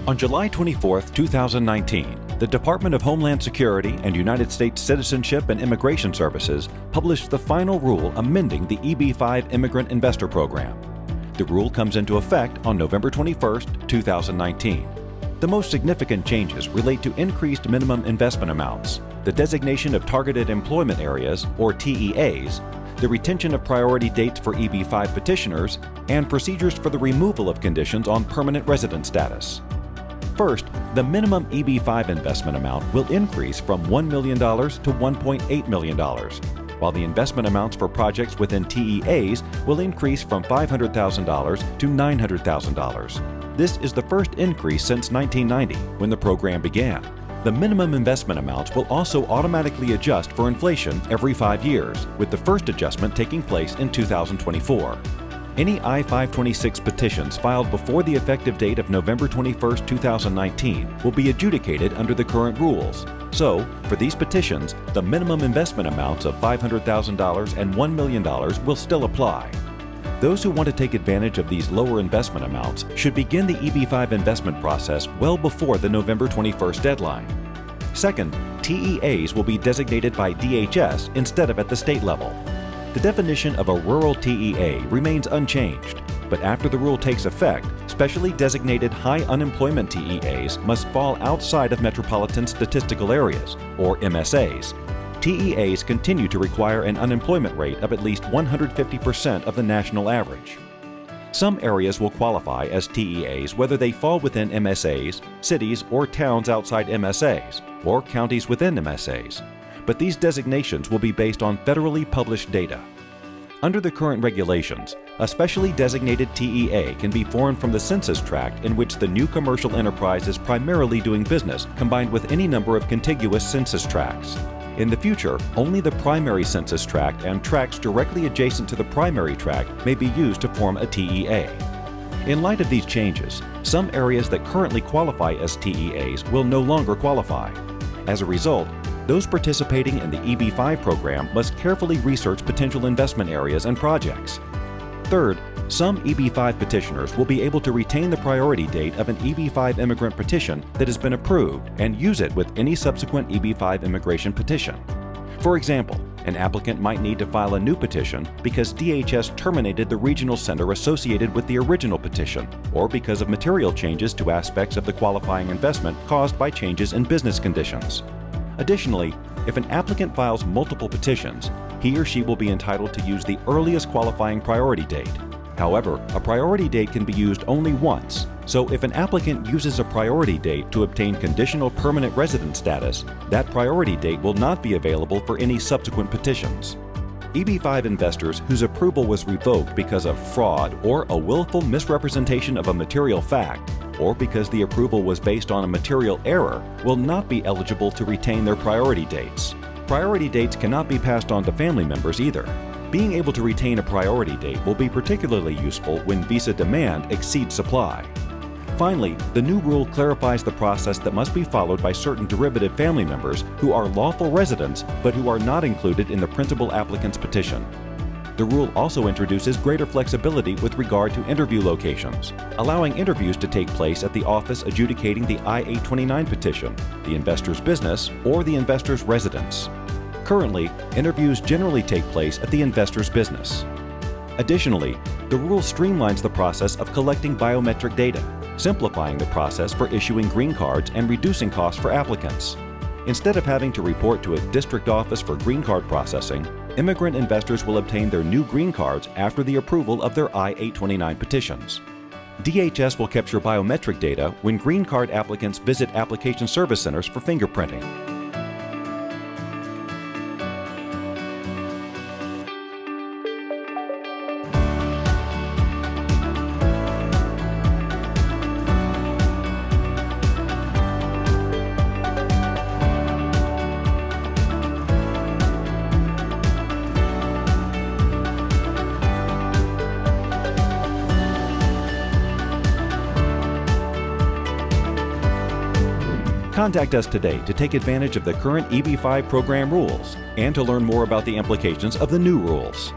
On July 24, 2019, the Department of Homeland Security and United States Citizenship and Immigration Services published the final rule amending the EB-5 Immigrant Investor Program. The rule comes into effect on November 21, 2019. The most significant changes relate to increased minimum investment amounts, the designation of targeted employment areas, or TEAs, the retention of priority dates for EB-5 petitioners, and procedures for the removal of conditions on permanent resident status. First, the minimum EB-5 investment amount will increase from $1 million to $1.8 million, while the investment amounts for projects within TEAs will increase from $500,000 to $900,000. This is the first increase since 1990, when the program began. The minimum investment amounts will also automatically adjust for inflation every 5 years, with the first adjustment taking place in 2024. Any I-526 petitions filed before the effective date of November 21, 2019 will be adjudicated under the current rules. So, for these petitions, the minimum investment amounts of $500,000 and $1 million will still apply. Those who want to take advantage of these lower investment amounts should begin the EB-5 investment process well before the November 21st deadline. Second, TEAs will be designated by DHS instead of at the state level. The definition of a rural TEA remains unchanged, but after the rule takes effect, specially designated high unemployment TEAs must fall outside of metropolitan statistical areas, or MSAs. TEAs continue to require an unemployment rate of at least 150% of the national average. Some areas will qualify as TEAs whether they fall within MSAs, cities or towns outside MSAs, or counties within MSAs. But these designations will be based on federally published data. Under the current regulations, a specially designated TEA can be formed from the census tract in which the new commercial enterprise is primarily doing business, combined with any number of contiguous census tracts. In the future, only the primary census tract and tracts directly adjacent to the primary tract may be used to form a TEA. In light of these changes, some areas that currently qualify as TEAs will no longer qualify. As a result, those participating in the EB-5 program must carefully research potential investment areas and projects. Third, some EB-5 petitioners will be able to retain the priority date of an EB-5 immigrant petition that has been approved and use it with any subsequent EB-5 immigration petition. For example, an applicant might need to file a new petition because DHS terminated the regional center associated with the original petition, or because of material changes to aspects of the qualifying investment caused by changes in business conditions. Additionally, if an applicant files multiple petitions, he or she will be entitled to use the earliest qualifying priority date. However, a priority date can be used only once, so if an applicant uses a priority date to obtain conditional permanent resident status, that priority date will not be available for any subsequent petitions. EB-5 investors whose approval was revoked because of fraud or a willful misrepresentation of a material fact, or because the approval was based on a material error, will not be eligible to retain their priority dates. Priority dates cannot be passed on to family members either. Being able to retain a priority date will be particularly useful when visa demand exceeds supply. Finally, the new rule clarifies the process that must be followed by certain derivative family members who are lawful residents but who are not included in the principal applicant's petition. The rule also introduces greater flexibility with regard to interview locations, allowing interviews to take place at the office adjudicating the I-829 petition, the investor's business, or the investor's residence. Currently, interviews generally take place at the investor's business. Additionally, the rule streamlines the process of collecting biometric data, simplifying the process for issuing green cards and reducing costs for applicants. Instead of having to report to a district office for green card processing, immigrant investors will obtain their new green cards after the approval of their I-829 petitions. DHS will capture biometric data when green card applicants visit application service centers for fingerprinting. Contact us today to take advantage of the current EB-5 program rules and to learn more about the implications of the new rules.